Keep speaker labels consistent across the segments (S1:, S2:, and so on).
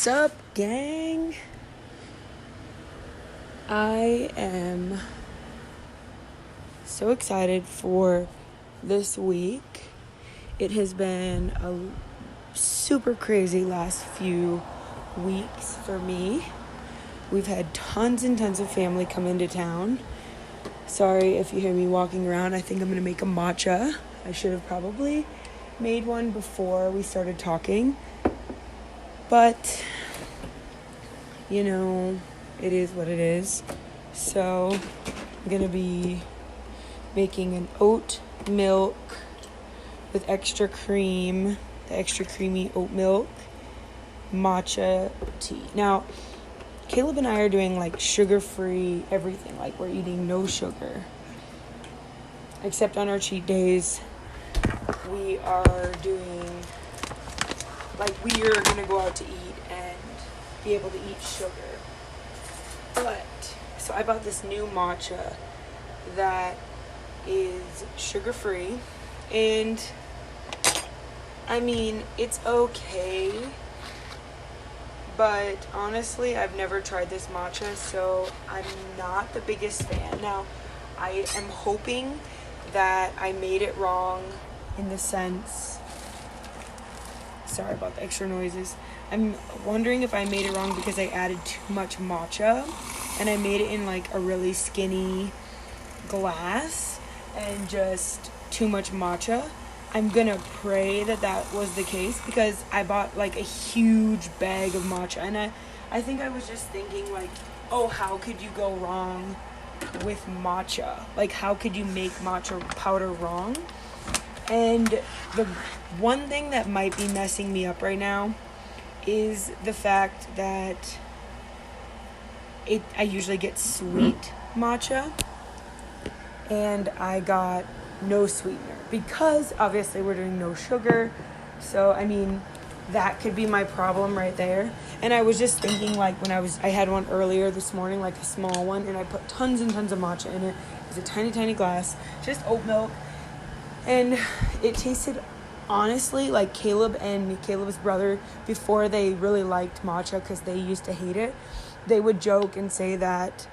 S1: What's up, gang? I am so excited for this week. It has been a super crazy last few weeks for me. We've had tons and tons of family come into town. Sorry if you hear me walking around. I think I'm going to make a matcha. I should have probably made one before we started talking. But, it is what it is. So, I'm going to be making an oat milk with extra cream, the extra creamy oat milk matcha tea. Now, Caleb and I are doing sugar-free everything. We're eating no sugar. Except on our cheat days, we are doing, we are going to go out to eat and be able to eat sugar. So I bought this new matcha that is sugar-free. And, it's okay. But honestly, I've never tried this matcha, so I'm not the biggest fan. Now, I am hoping that I made it wrong in the sense... Sorry about the extra noises. I'm wondering if I made it wrong because I added too much matcha and I made it in a really skinny glass and just too much matcha. I'm gonna pray that was the case because I bought a huge bag of matcha and I think I was just thinking how could you go wrong with matcha? How could you make matcha powder wrong? And the one thing that might be messing me up right now is the fact that I usually get sweet matcha and I got no sweetener because obviously we're doing no sugar. So, that could be my problem right there. And I was just thinking when I had one earlier this morning, a small one, and I put tons and tons of matcha in it. It was a tiny, tiny glass, just oat milk. And it tasted, honestly, like Caleb and Caleb's brother, before they really liked matcha because they used to hate it, they would joke and say that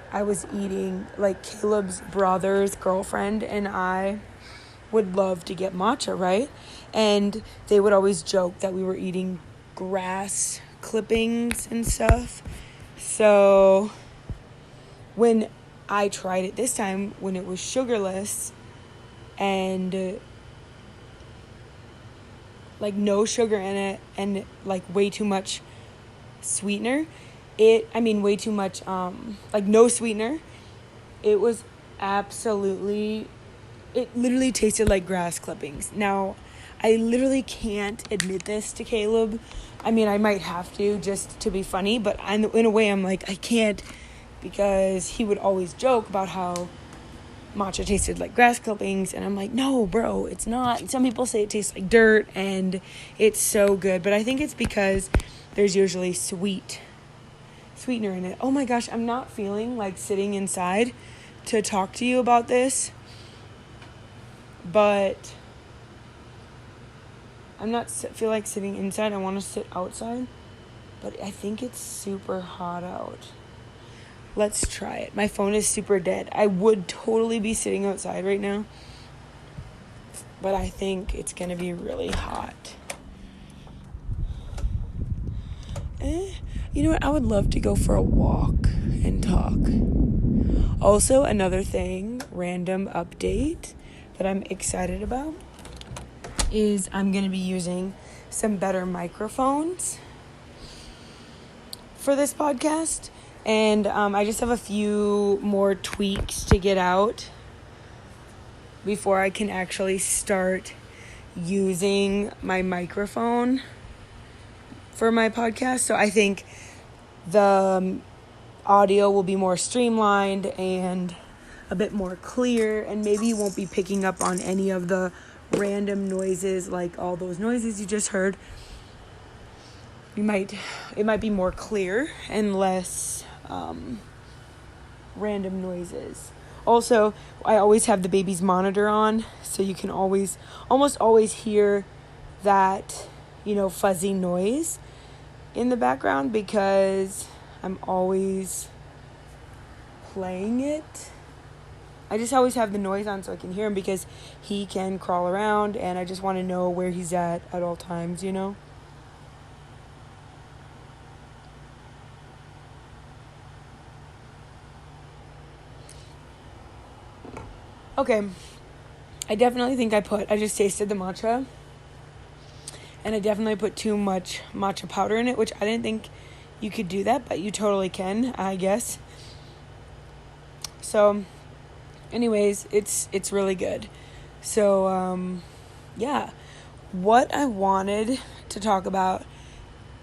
S1: I was eating, Caleb's brother's girlfriend and I would love to get matcha, right? And they would always joke that we were eating grass clippings and stuff. So when I tried it this time, when it was sugarless and no sugar in it and way too much sweetener, way too much no sweetener, it was absolutely, it literally tasted like grass clippings. Now I literally can't admit this to Caleb. I might have to just to be funny, but in a way I'm I can't, because he would always joke about how matcha tasted like grass clippings, and I'm no, bro, it's not. Some people say it tastes like dirt, and it's so good, but I think it's because there's usually sweetener in it. Oh my gosh, I'm not feeling like sitting inside to talk to you about this, but I'm not feel like sitting inside. I want to sit outside, but I think it's super hot out. Let's try it. My phone is super dead. I would totally be sitting outside right now, but I think it's going to be really hot. You know what? I would love to go for a walk and talk. Also, another thing, random update that I'm excited about is I'm going to be using some better microphones for this podcast. And I just have a few more tweaks to get out before I can actually start using my microphone for my podcast. So I think the audio will be more streamlined and a bit more clear, and maybe you won't be picking up on any of the random noises, all those noises you just heard. It might be more clear and less random noises. Also, I always have the baby's monitor on, so you can almost always hear that, fuzzy noise. in the background because I'm always playing it. I just always have the noise on so I can hear him because he can crawl around and I just want to know where he's at all times, you know? Okay. I definitely think I just tasted the matcha. And I definitely put too much matcha powder in it, which I didn't think you could do that, but you totally can, I guess. So, anyways, it's really good. So, yeah. What I wanted to talk about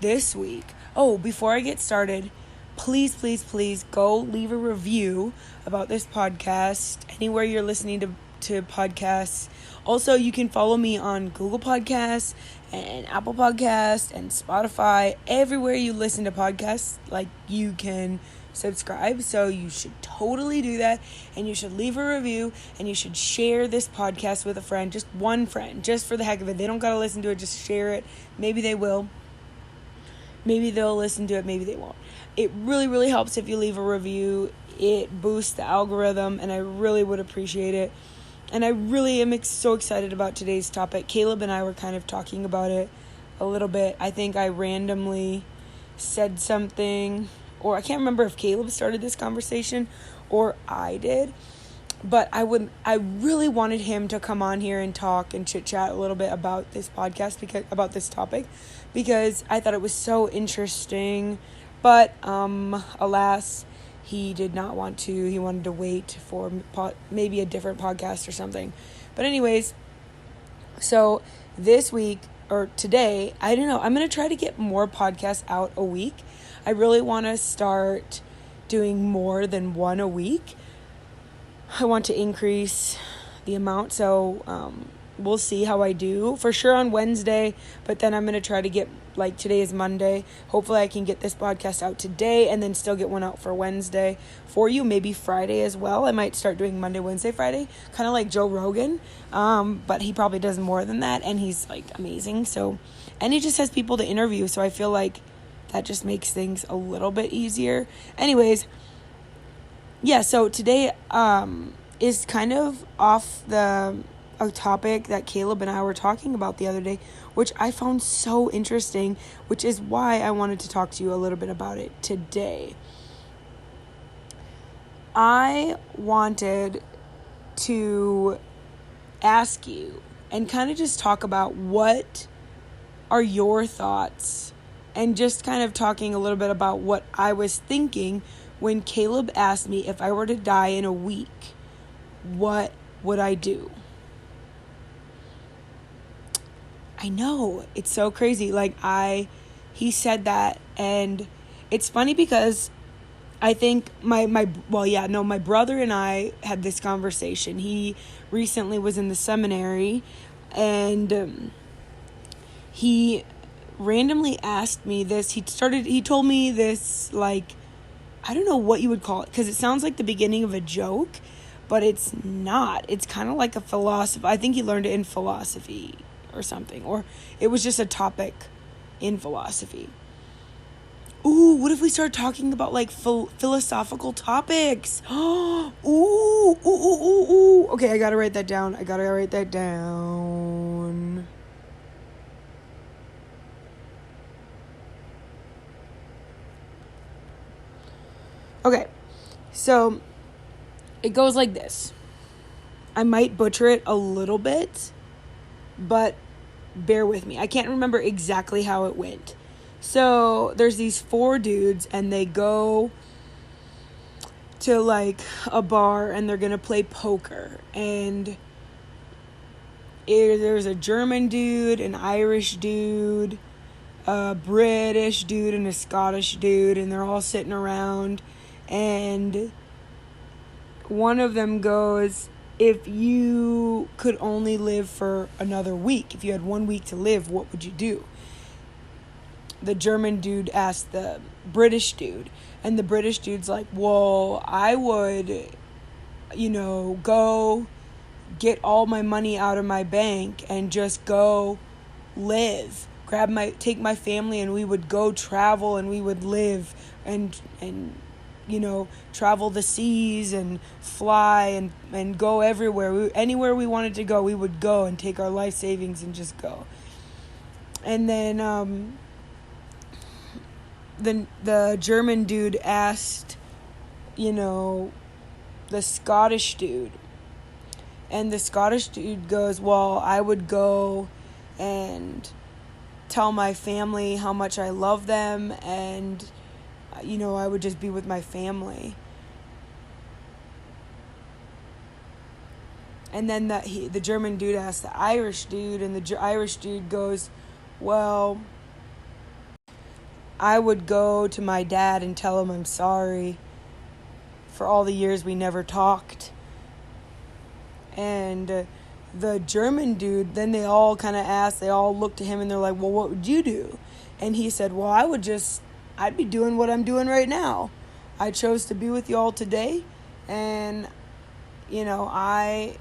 S1: this week. Oh, before I get started, please, please, please go leave a review about this podcast anywhere you're listening to podcasts. Also, you can follow me on Google Podcasts and Apple Podcasts and Spotify. Everywhere you listen to podcasts, like, you can subscribe. So you should totally do that. And you should leave a review. And you should share this podcast with a friend. Just one friend. Just for the heck of it. They don't got to listen to it. Just share it. Maybe they will. Maybe they'll listen to it. Maybe they won't. It really, really helps if you leave a review. It boosts the algorithm. And I really would appreciate it. And I really am so excited about today's topic. Caleb and I were kind of talking about it a little bit. I think I randomly said something, or I can't remember if Caleb started this conversation or I did. But I really wanted him to come on here and talk and chit-chat a little bit about this podcast, about this topic, because I thought it was so interesting. But alas, he did not want to. He wanted to wait for maybe a different podcast or something. But anyways, so this week or today, I don't know. I'm going to try to get more podcasts out a week. I really want to start doing more than one a week. I want to increase the amount. So we'll see how I do. For sure on Wednesday. But then I'm going to try to get, like, today is Monday. Hopefully I can get this podcast out today and then still get one out for Wednesday for you. Maybe Friday as well. I might start doing Monday, Wednesday, Friday. Kind of like Joe Rogan. But he probably does more than that. And he's, like, amazing. So, and he just has people to interview. So I feel like that just makes things a little bit easier. Anyways, yeah, so today is kind of off a topic that Caleb and I were talking about the other day, which I found so interesting, which is why I wanted to talk to you a little bit about it today. I wanted to ask you and kind of just talk about what are your thoughts, and just kind of talking a little bit about what I was thinking when Caleb asked me if I were to die in a week, what would I do? I know, it's so crazy. Like, he said that, and it's funny because I think my brother and I had this conversation. He recently was in the seminary, and he randomly asked me this. He told me this, like, I don't know what you would call it, because it sounds like the beginning of a joke, but it's not. It's kind of like a philosophy. I think he learned it in philosophy or something, or it was just a topic in philosophy. Ooh, what if we start talking about, like, philosophical topics? Ooh. Okay, I gotta write that down. Okay, so it goes like this. I might butcher it a little bit, but bear with me. I can't remember exactly how it went. So there's these 4 dudes, and they go to, like, a bar, and they're gonna play poker. And there's a German dude, an Irish dude, a British dude, and a Scottish dude, and they're all sitting around. And one of them goes, if you could only live for another week, if you had 1 week to live, what would you do? The German dude asked the British dude, and the British dude's like, well, I would, go get all my money out of my bank and just go live, take my family, and we would go travel, and we would live and travel the seas and fly and go everywhere. Anywhere we wanted to go, we would go and take our life savings and just go. And then the German dude asked, the Scottish dude. And the Scottish dude goes, well, I would go and tell my family how much I love them, and I would just be with my family. And then the German dude asked the Irish dude, and the Irish dude goes, well, I would go to my dad and tell him I'm sorry for all the years we never talked. And the German dude, then they all kind of asked, they all looked to him and they're like, well, what would you do? And he said, well, I'd be doing what I'm doing right now. I chose to be with y'all today, and I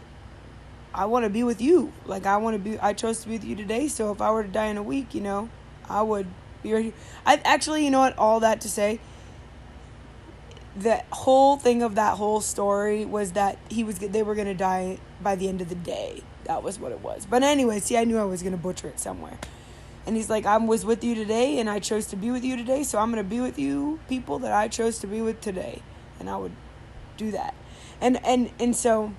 S1: want to be with you. Like, I chose to be with you today, so if I were to die in a week, I would be right here. I actually, you know what, all that to say, the whole thing of that whole story was that they were going to die by the end of the day. That was what it was. But anyway, I knew I was going to butcher it somewhere. And he's like, I was with you today, and I chose to be with you today, so I'm going to be with you people that I chose to be with today. And I would do that. And so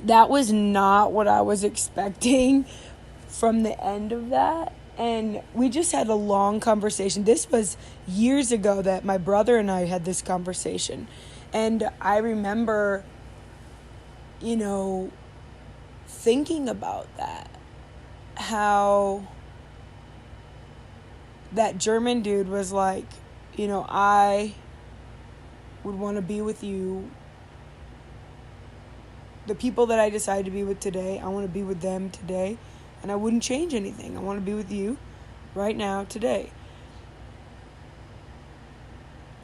S1: that was not what I was expecting from the end of that. And we just had a long conversation. This was years ago that my brother and I had this conversation. And I remember, thinking about that. How that German dude was like, I would want to be with you. The people that I decided to be with today, I want to be with them today. And I wouldn't change anything. I want to be with you right now, today.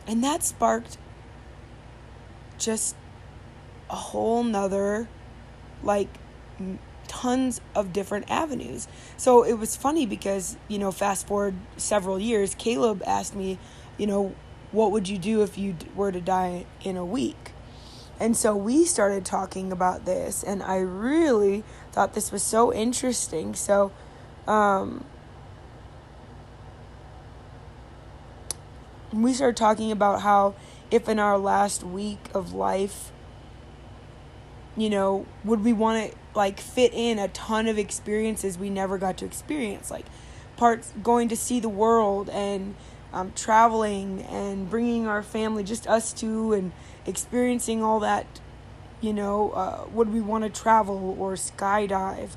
S1: And that sparked just a whole nother, tons of different avenues. So it was funny because, fast forward several years, Caleb asked me, what would you do if you were to die in a week? And so we started talking about this, and I really thought this was so interesting. So, we started talking about how if in our last week of life, would we want to, fit in a ton of experiences we never got to experience, parts going to see the world and traveling and bringing our family, just us two, and experiencing all that, would we want to travel or skydive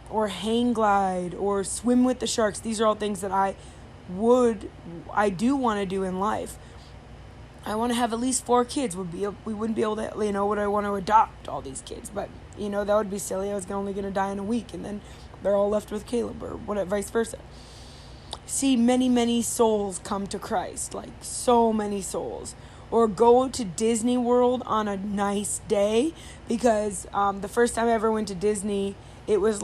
S1: or hang glide or swim with the sharks? These are all things that I do want to do in life. I want to have at least 4 kids. We wouldn't be able to, would I want to adopt all these kids? But, that would be silly. I was only going to die in a week, and then they're all left with Caleb, or whatever, vice versa. See many, many souls come to Christ, so many souls. Or go to Disney World on a nice day, because the first time I ever went to Disney, it was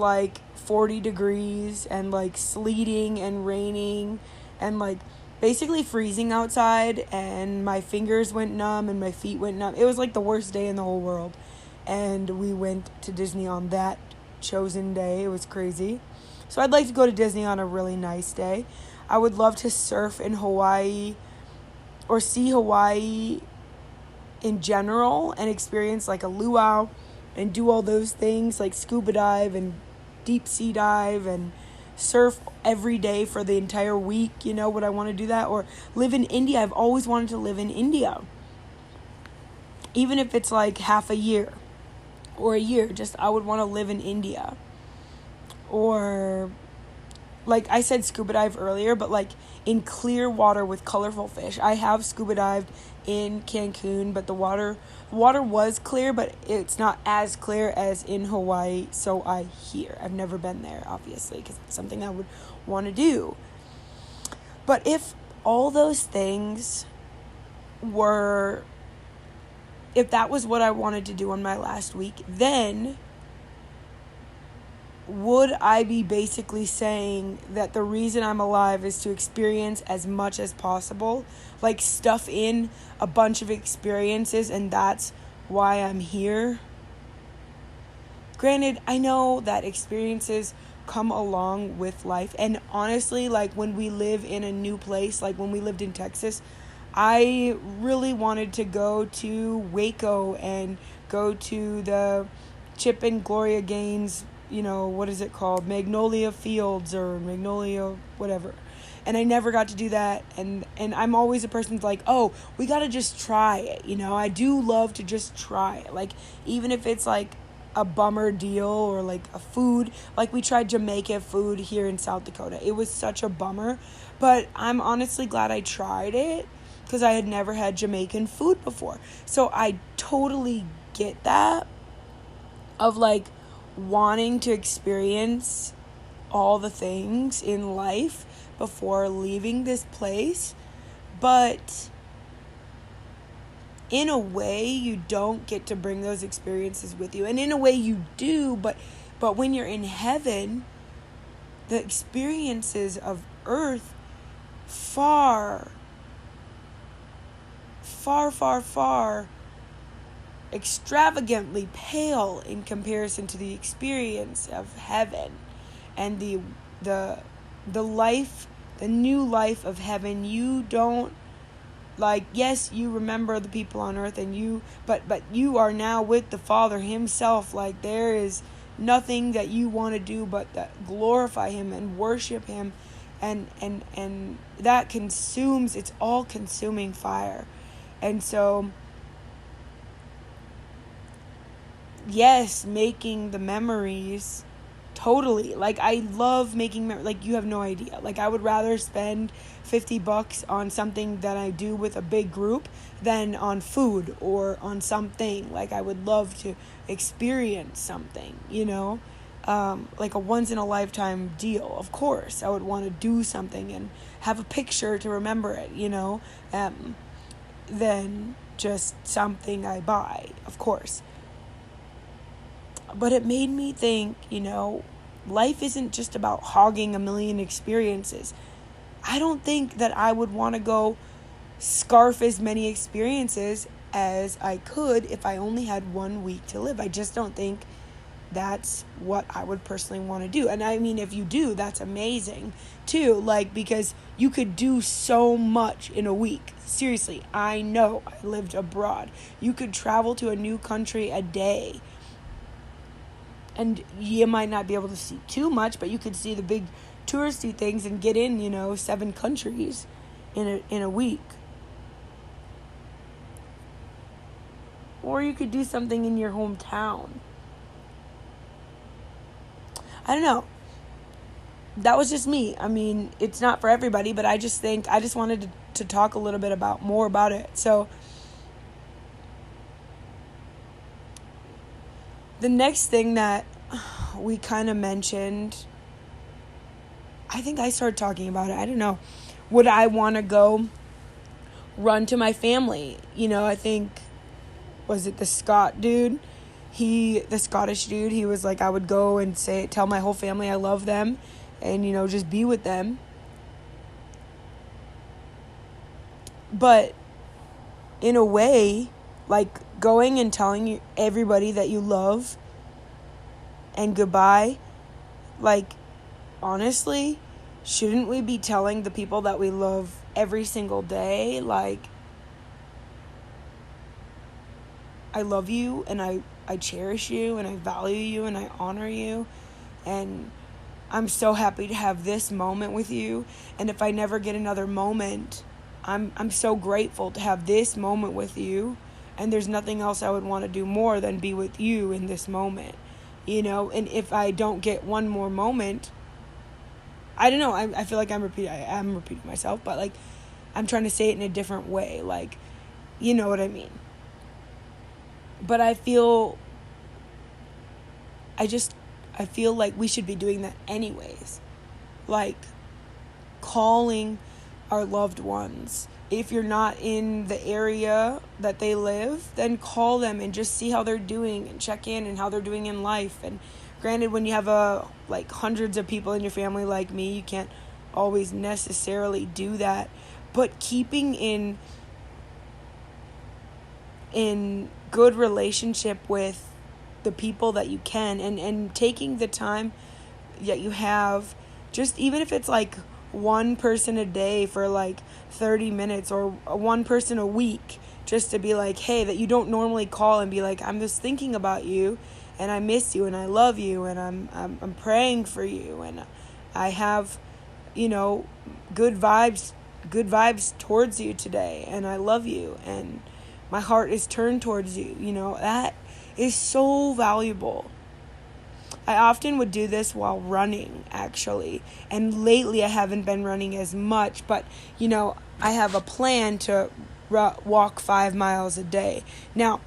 S1: 40 degrees and sleeting and raining and basically freezing outside, and my fingers went numb and my feet went numb. It was the worst day in the whole world. And we went to Disney on that chosen day. It was crazy. So I'd like to go to Disney on a really nice day. I would love to surf in Hawaii or see Hawaii in general and experience a luau and do all those things, scuba dive and deep sea dive and surf every day for the entire week. Would I want to do that? Or live in India. I've always wanted to live in India. Even if it's half a year or a year, I would want to live in India. Or I said scuba dive earlier, but in clear water with colorful fish. I have scuba dived in Cancun, but the water was clear, but it's not as clear as in Hawaii, so I hear. I've never been there, obviously, because it's something I would want to do. But if all those things if that was what I wanted to do on my last week, then would I be basically saying that the reason I'm alive is to experience as much as possible? Like, stuff in a bunch of experiences, and that's why I'm here? Granted, I know that experiences come along with life. And honestly, like, when we live in a new place, like when we lived in Texas, I really wanted to go to Waco and go to the Chip and Gloria Gaines, what is it called? Magnolia Fields or Magnolia whatever. And I never got to do that. And I'm always a person who's like, oh, we got to just try it. I do love to just try it. Like, even if it's like a bummer deal or like a food. Like, we tried Jamaican food here in South Dakota. It was such a bummer. But I'm honestly glad I tried it because I had never had Jamaican food before. So I totally get that of like wanting to experience all the things in life before leaving this place. But in a way, you don't get to bring those experiences with you. And in a way, you do. But when you're in heaven, the experiences of earth far extravagantly pale in comparison to the experience of heaven and the life, the new life of heaven. You don't, like, yes, you remember the people on earth and but you are now with the Father himself. Like, there is nothing that you want to do but that glorify him and worship him, and that consumes, it's all consuming fire. And so, yes, making the memories, totally. Like, I love making like, you have no idea. Like, I would rather spend $50 on something that I do with a big group than on food or on something. Like, I would love to experience something, like a once in a lifetime deal. Of course, I would want to do something and have a picture to remember it, than just something I buy, of course. But it made me think, life isn't just about hogging a million experiences. I don't think that I would want to go scarf as many experiences as I could if I only had 1 week to live. I just don't think that's what I would personally want to do. And I mean, if you do, that's amazing too. Like, because you could do so much in a week. Seriously, I know I lived abroad. You could travel to a new country a day. And you might not be able to see too much, but you could see the big touristy things and get in, 7 countries in a week. Or you could do something in your hometown. I don't know. That was just me. I mean, it's not for everybody, but I just wanted to talk a little bit more about it. So the next thing that we kind of mentioned, I think I started talking about it. I don't know. Would I want to go run to my family? I think, was it the Scottish dude? He was like, I would go and tell my whole family I love them and, just be with them. But in a way, like, going and telling everybody that you love and goodbye, like, honestly, shouldn't we be telling the people that we love every single day, like, I love you and I cherish you and I value you and I honor you, and I'm so happy to have this moment with you, and if I never get another moment, I'm so grateful to have this moment with you, and there's nothing else I would want to do more than be with you in this moment, and if I don't get one more moment, I don't know, I feel like I'm repeating myself, but like, I'm trying to say it in a different way, like, you know what I mean. But I feel like we should be doing that anyways. Like, calling our loved ones. If you're not in the area that they live, then call them and just see how they're doing and check in and how they're doing in life and Granted, when you have like hundreds of people in your family like me, you can't always necessarily do that. But keeping in good relationship with the people that you can, and taking the time that you have, just even if it's like one person a day for like 30 minutes or one person a week, just to be like, hey, that you don't normally call and be like, I'm just thinking about you and I miss you and I love you and I'm praying for you and I have, good vibes towards you today and I love you and my heart is turned towards you. That is so valuable. I often would do this while running, actually. And lately I haven't been running as much, but, I have a plan to walk 5 miles a day. Now,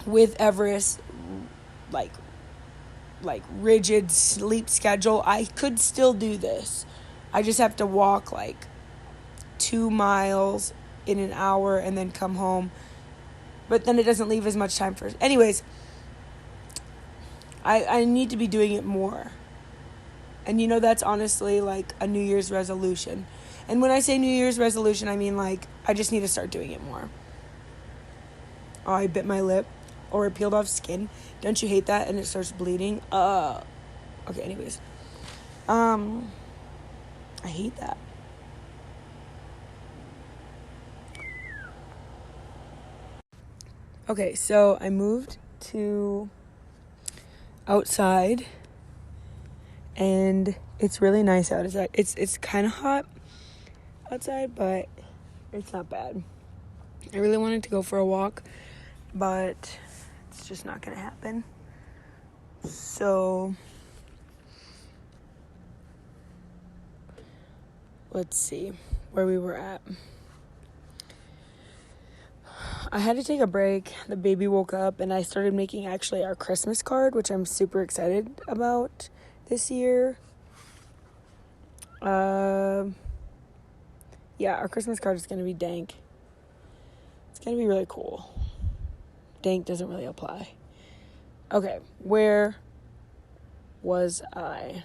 S1: with Everest's, like rigid sleep schedule, I could still do this. I just have to walk, 2 miles in an hour and then come home. But then it doesn't leave as much time for... Anyways, I need to be doing it more. And that's honestly like a New Year's resolution. And when I say New Year's resolution, I mean I just need to start doing it more. Oh, I bit my lip or it peeled off skin. Don't you hate that? And it starts bleeding. Okay, anyways. I hate that. Okay, so I moved to outside and it's really nice outside. It's kind of hot outside, but it's not bad. I really wanted to go for a walk, but it's just not gonna happen. So let's see where we were at. I had to take a break. The baby woke up and I started making actually our Christmas card, which I'm super excited about this year. Yeah, our Christmas card is going to be dank. It's going to be really cool. Dank doesn't really apply. Okay, where was I?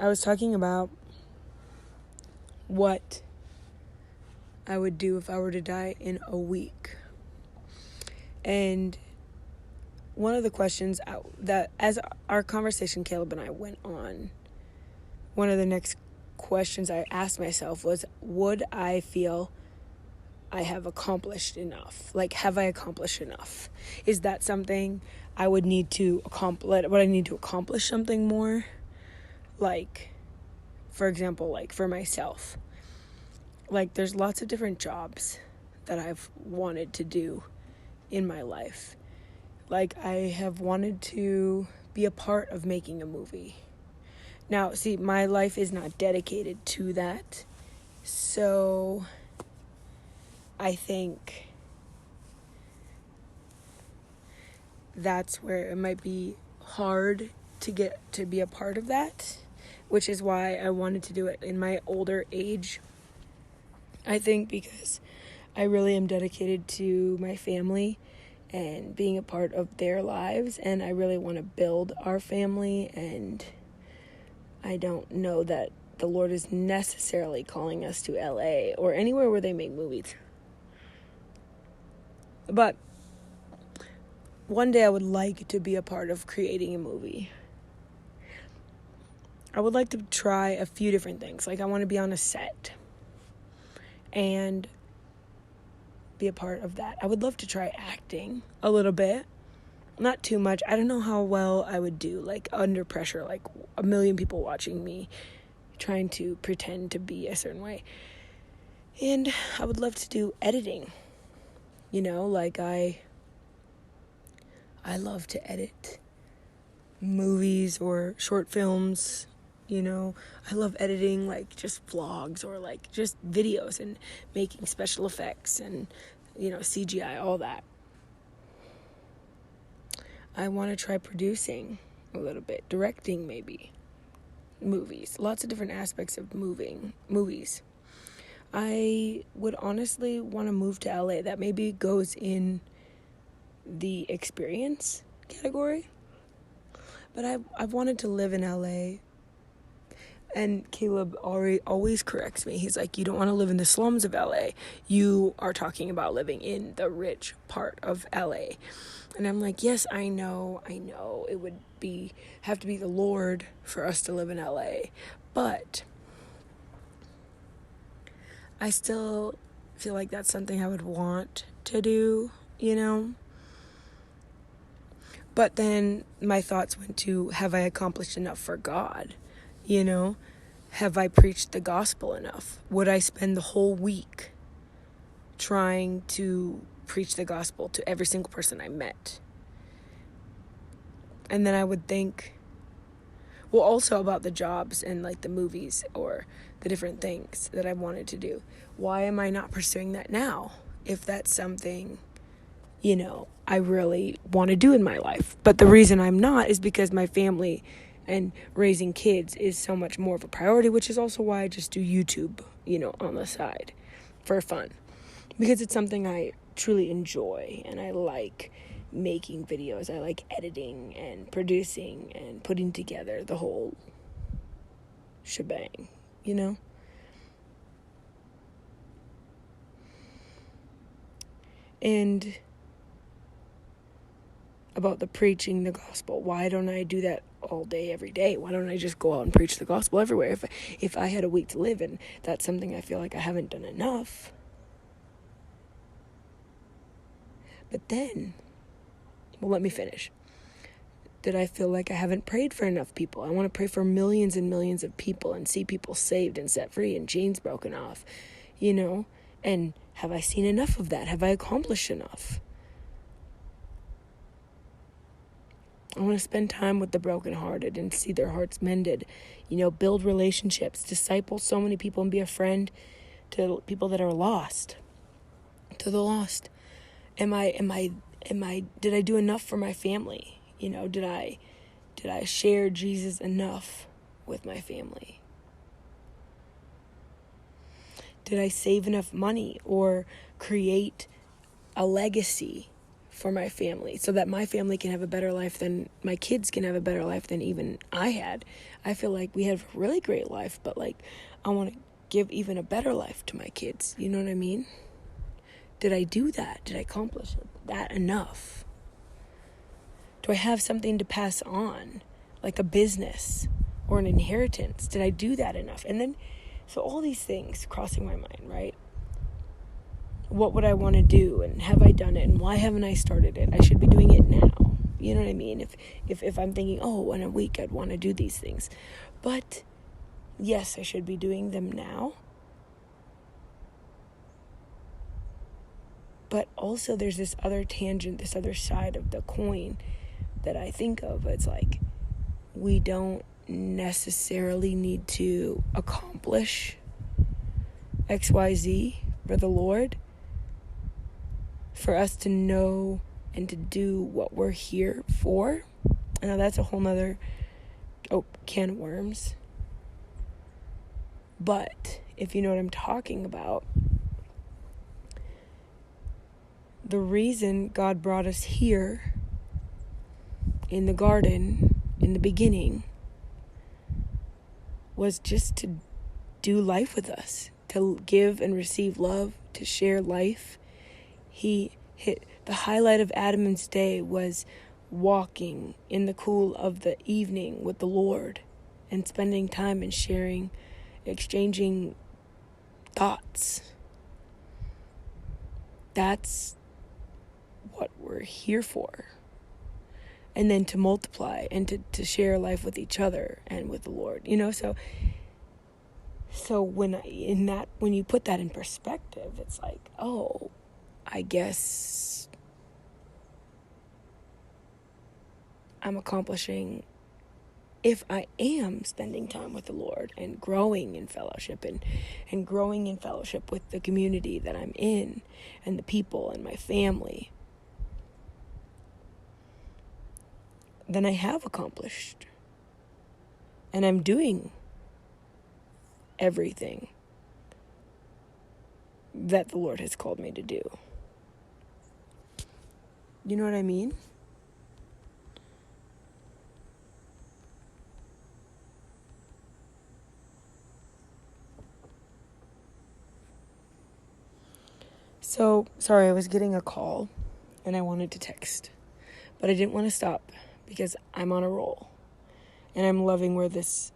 S1: I was talking about what I would do if I were to die in a week. And one of the questions that, as our conversation, Caleb and I, went on, one of the next questions I asked myself was, would I feel I have accomplished enough? Have I accomplished enough? Is that something I would need to accomplish? Would I need to accomplish something more? For example, for myself. There's lots of different jobs that I've wanted to do in my life. I have wanted to be a part of making a movie. Now, see, my life is not dedicated to that. So I think that's where it might be hard to get to be a part of that, which is why I wanted to do it in my older age. I think because I really am dedicated to my family and being a part of their lives, and I really want to build our family, and I don't know that the Lord is necessarily calling us to LA or anywhere where they make movies. But one day I would like to be a part of creating a movie. I would like to try a few different things. I want to be on a set and be a part of that. I would love to try acting a little bit. Not too much. I don't know how well I would do, under pressure, a million people watching me, trying to pretend to be a certain way. And I would love to do editing. I love to edit movies or short films. I love editing, just vlogs or, just videos and making special effects and, CGI, all that. I want to try producing a little bit, directing maybe, movies, lots of different aspects of movies. I would honestly want to move to LA. That maybe goes in the experience category. But I've wanted to live in LA. And Caleb always corrects me. He's like, you don't want to live in the slums of LA. You are talking about living in the rich part of LA. And I'm like, yes, I know. It would have to be the Lord for us to live in LA. But I still feel like that's something I would want to do, But then my thoughts went to, have I accomplished enough for God? Have I preached the gospel enough? Would I spend the whole week trying to preach the gospel to every single person I met? And then I would think, well, also about the jobs and like the movies or the different things that I wanted to do. Why am I not pursuing that now? If that's something, I really want to do in my life. But the reason I'm not is because my family and raising kids is so much more of a priority, which is also why I just do YouTube, on the side for fun. Because it's something I truly enjoy, and I like making videos. I like editing and producing and putting together the whole shebang, And about the preaching the gospel, why don't I do that all day, every day? Why don't I just go out and preach the gospel everywhere? If I had a week to live, and that's something I feel like I haven't done enough. But then, well, let me finish. Did I feel like I haven't prayed for enough people? I want to pray for millions and millions of people and see people saved and set free and chains broken off, And have I seen enough of that? Have I accomplished enough? I want to spend time with the brokenhearted and see their hearts mended, build relationships, disciple so many people, and be a friend to people that are lost, to the lost. Did I do enough for my family? Did I share Jesus enough with my family? Did I save enough money or create a legacy for my family so that my family can have a better life than my kids can have a better life than even I had? I feel like we have a really great life, but I want to give even a better life to my kids. You know what I mean? Did I do that? Did I accomplish that enough? Do I have something to pass on, like a business or an inheritance? Did I do that enough? And then, so all these things crossing my mind, right? What would I want to do, and have I done it, and why haven't I started it? I should be doing it now. You know what I mean? If I'm thinking, in a week I'd want to do these things. But yes, I should be doing them now. But also there's this other tangent, this other side of the coin that I think of. It's like, we don't necessarily need to accomplish XYZ for the Lord for us to know and to do what we're here for. I know that's a whole nother can of worms. But if you know what I'm talking about, the reason God brought us here in the garden in the beginning was just to do life with us, to give and receive love, to share life. The highlight of Adam's day was walking in the cool of the evening with the Lord and spending time and sharing, exchanging thoughts. That's what we're here for. And then to multiply and to share life with each other and with the Lord, So when you put that in perspective, it's like, I guess I'm accomplishing, if I am spending time with the Lord and growing in fellowship and growing in fellowship with the community that I'm in and the people and my family, then I have accomplished. And I'm doing everything that the Lord has called me to do. You know what I mean? So, sorry, I was getting a call and I wanted to text, but I didn't want to stop because I'm on a roll and I'm loving where this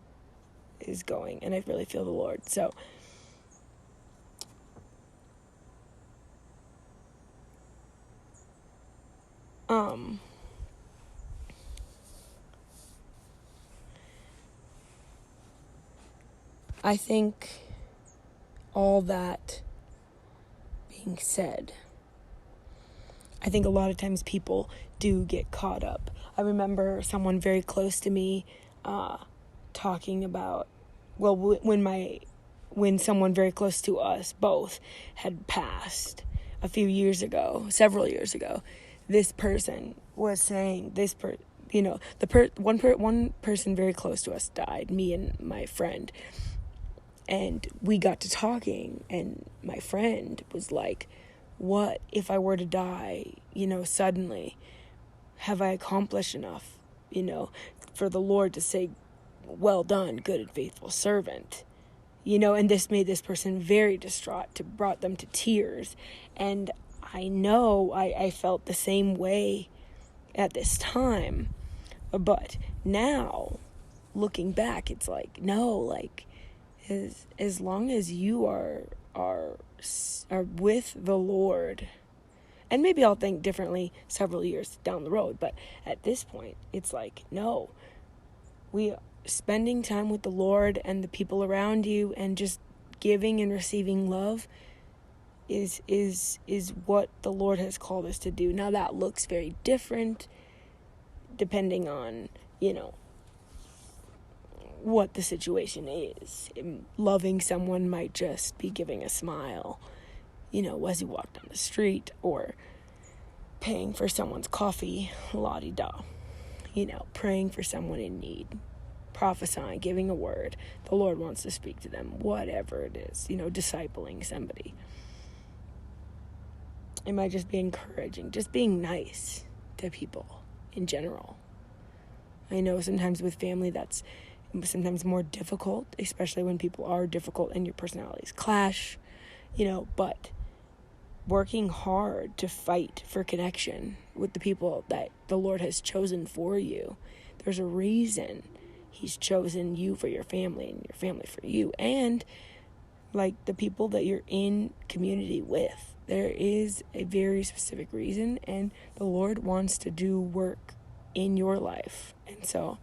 S1: is going and I really feel the Lord. So, I think all that being said, I think a lot of times people do get caught up. I remember someone very close to me talking about, well, when someone very close to us both had passed a few years ago, several years ago, this person was saying one person very close to us died, me and my friend. And we got to talking, and my friend was like, what if I were to die, suddenly? Have I accomplished enough, for the Lord to say, well done, good and faithful servant? And this made this person very distraught, brought them to tears. And I know I felt the same way at this time. But now, looking back, it's like, no, like, as long as you are with the Lord, and maybe I'll think differently several years down the road, but at this point, it's like, no, we spending time with the Lord and the people around you and just giving and receiving love is what the Lord has called us to do. Now that looks very different depending on, what the situation is. Loving someone might just be giving a smile, as you walk down the street, or paying for someone's coffee, la-di-da, praying for someone in need, prophesying, giving a word. The Lord wants to speak to them, whatever it is, discipling somebody. It might just be encouraging, just being nice to people in general. I know sometimes with family that's sometimes more difficult, especially when people are difficult and your personalities clash, but working hard to fight for connection with the people that the Lord has chosen for you. There's a reason He's chosen you for your family and your family for you, and like the people that you're in community with. There is a very specific reason, and the Lord wants to do work in your life. And so,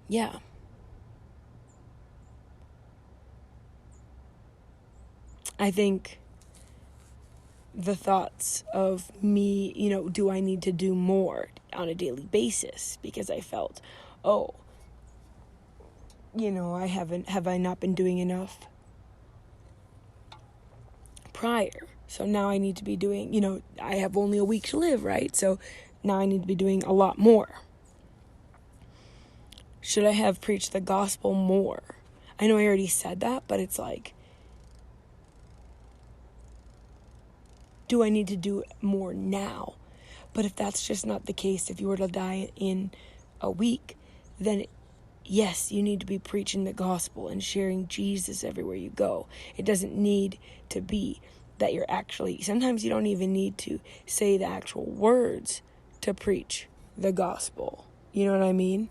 S1: yeah. I think the thoughts of me, do I need to do more on a daily basis? Because I felt, have I not been doing enough prior? So now I need to be doing, I have only a week to live, right? So now I need to be doing a lot more. Should I have preached the gospel more? I know I already said that, but it's like, do I need to do more now? But if that's just not the case, if you were to die in a week, then yes, you need to be preaching the gospel and sharing Jesus everywhere you go. It doesn't need to be that you're actually, sometimes you don't even need to say the actual words to preach the gospel. You know what I mean?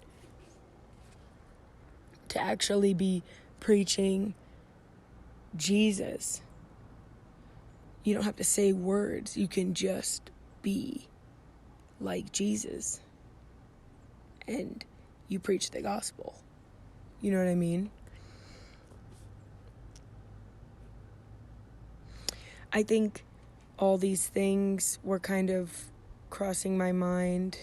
S1: To actually be preaching Jesus. You don't have to say words. You can just be like Jesus. And you preach the gospel. You know what I mean? I think all these things were kind of crossing my mind.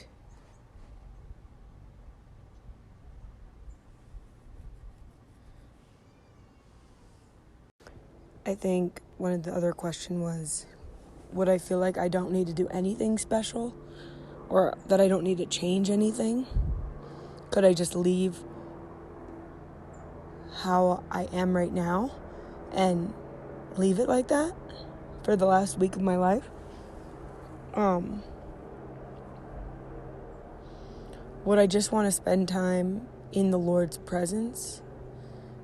S1: I think one of the other question was, would I feel like I don't need to do anything special? Or that I don't need to change anything? Could I just leave how I am right now and leave it like that for the last week of my life? would I just want to spend time in the Lord's presence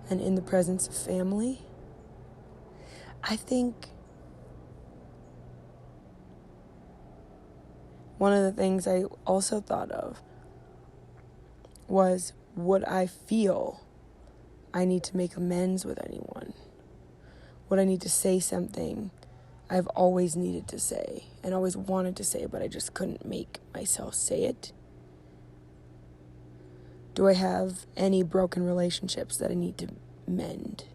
S1: and in the presence of family? I think one of the things I also thought of was, would I feel I need to make amends with anyone? Would I need to say something I've always needed to say and always wanted to say, but I just couldn't make myself say it? Do I have any broken relationships that I need to mend?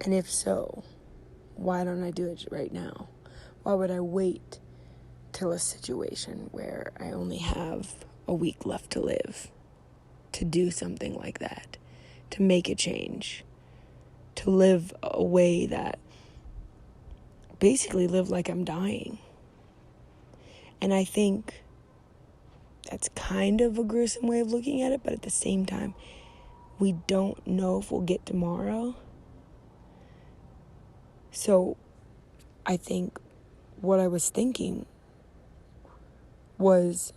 S1: And if so, why don't I do it right now? Why would I wait till a situation where I only have a week left to live to do something like that, to make a change, to live a way that basically live like I'm dying? And I think that's kind of a gruesome way of looking at it, but at the same time, we don't know if we'll get tomorrow. So I think what I was thinking was,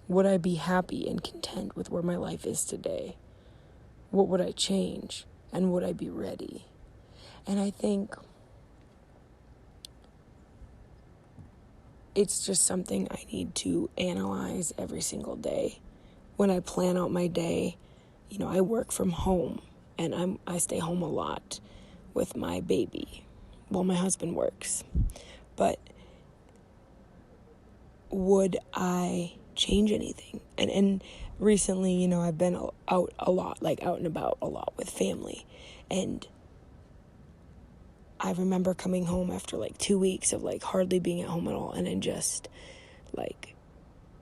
S1: would I be happy and content with where my life is today? What would I change? And would I be ready? And I think it's just something I need to analyze every single day. When I plan out my day, I work from home and I stay home a lot with my baby while my husband works. But would I change anything? And recently, I've been out a lot, like out and about a lot with family. And I remember coming home after 2 weeks of hardly being at home at all, and then just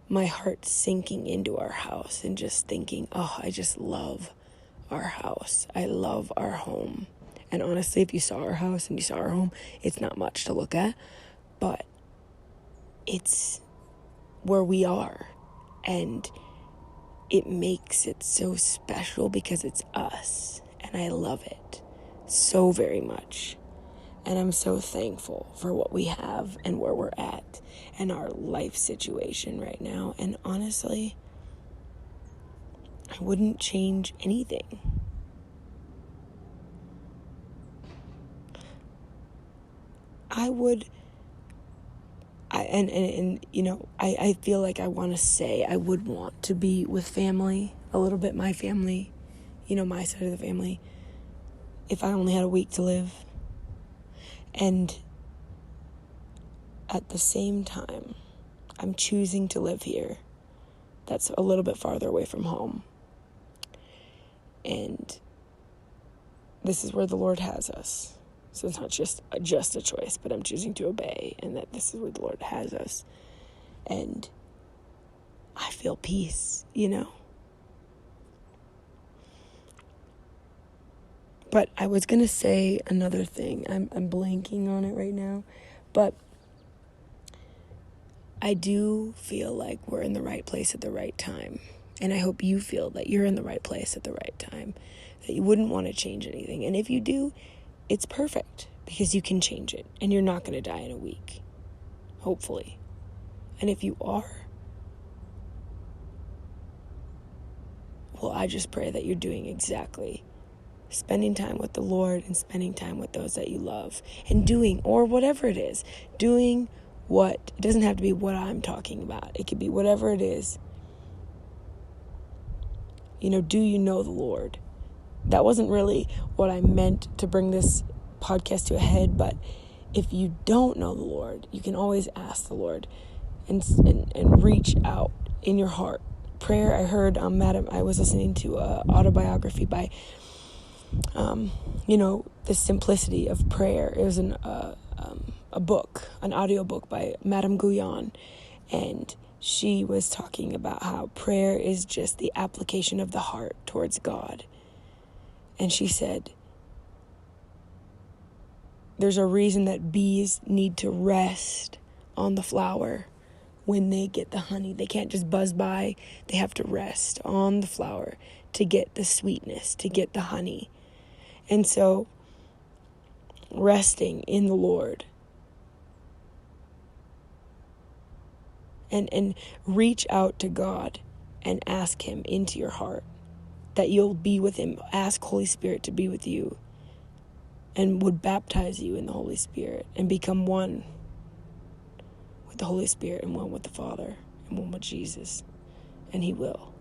S1: my heart sinking into our house and just thinking, oh, I just love our house. I love our home. And honestly, if you saw our house and you saw our home, it's not much to look at, but it's where we are. And it makes it so special because it's us. And I love it so very much. And I'm so thankful for what we have and where we're at and our life situation right now. And honestly, I wouldn't change anything. I feel like I want to say I would want to be with family, a little bit my family, my side of the family, if I only had a week to live. And at the same time, I'm choosing to live here. That's a little bit farther away from home. And this is where the Lord has us. So it's not just a choice, but I'm choosing to obey, and that this is where the Lord has us. And I feel peace, But I was going to say another thing. I'm blanking on it right now. But I do feel like we're in the right place at the right time. And I hope you feel that you're in the right place at the right time, that you wouldn't want to change anything. And if you do, it's perfect because you can change it and you're not going to die in a week, hopefully. And if you are, well, I just pray that you're doing exactly, spending time with the Lord and spending time with those that you love and doing, or whatever it is, doing what, it doesn't have to be what I'm talking about. It could be whatever it is. Do you know the Lord? That wasn't really what I meant to bring this podcast to a head, but if you don't know the Lord, you can always ask the Lord and reach out in your heart. Prayer, I heard I was listening to an autobiography by the simplicity of prayer. It was a book, an audio book by Madame Guyon, and she was talking about how prayer is just the application of the heart towards God. And she said, there's a reason that bees need to rest on the flower when they get the honey. They can't just buzz by. They have to rest on the flower to get the sweetness, to get the honey. And so resting in the Lord. And reach out to God and ask him into your heart that you'll be with him. Ask Holy Spirit to be with you and would baptize you in the Holy Spirit and become one with the Holy Spirit and one with the Father and one with Jesus. And he will.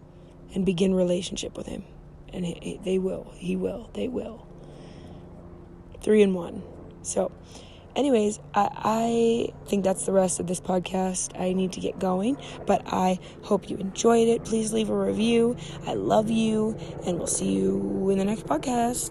S1: And begin relationship with him. And they will. 3 in 1. So, anyways, I think that's the rest of this podcast. I need to get going, but I hope you enjoyed it. Please leave a review. I love you, and we'll see you in the next podcast.